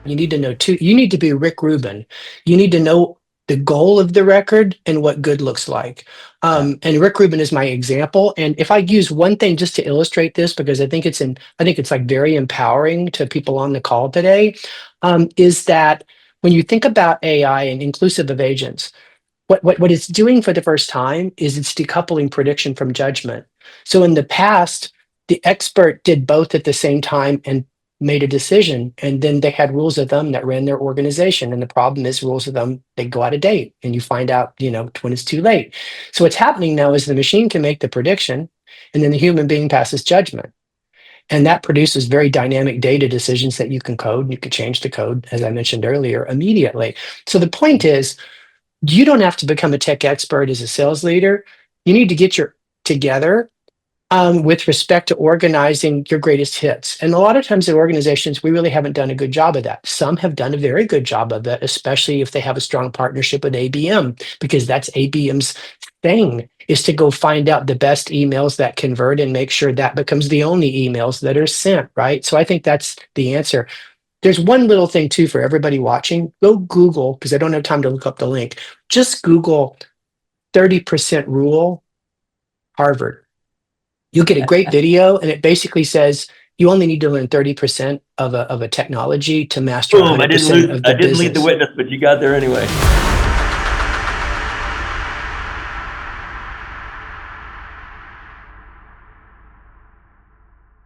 You need to know two. You need to be Rick Rubin. You need to know the goal of the record and what good looks like. Yeah. And Rick Rubin is my example. And if I use one thing just to illustrate this, because I think it's like very empowering to people on the call today, is that when you think about AI and inclusive of agents, what it's doing for the first time is it's decoupling prediction from judgment. So in the past, the expert did both at the same time and made a decision, and then they had rules of thumb that ran their organization. And the problem is rules of thumb, they go out of date and you find out, when it's too late. So what's happening now is the machine can make the prediction and then the human being passes judgment. And that produces very dynamic data decisions that you can code. You can change the code, as I mentioned earlier, immediately. So the point is, you don't have to become a tech expert as a sales leader. You need to get your together with respect to organizing your greatest hits. And a lot of times in organizations, we really haven't done a good job of that. Some have done a very good job of that, especially if they have a strong partnership with ABM, because that's ABM's thing, is to go find out the best emails that convert and make sure that becomes the only emails that are sent, right? So I think that's the answer. There's one little thing too for everybody watching. Go Google, because I don't have time to look up the link. Just Google 30% rule, Harvard. You'll get a great video, and it basically says you only need to learn 30% of a technology to master Boom! 100% of I the didn't lead the business. witness, but you got there anyway.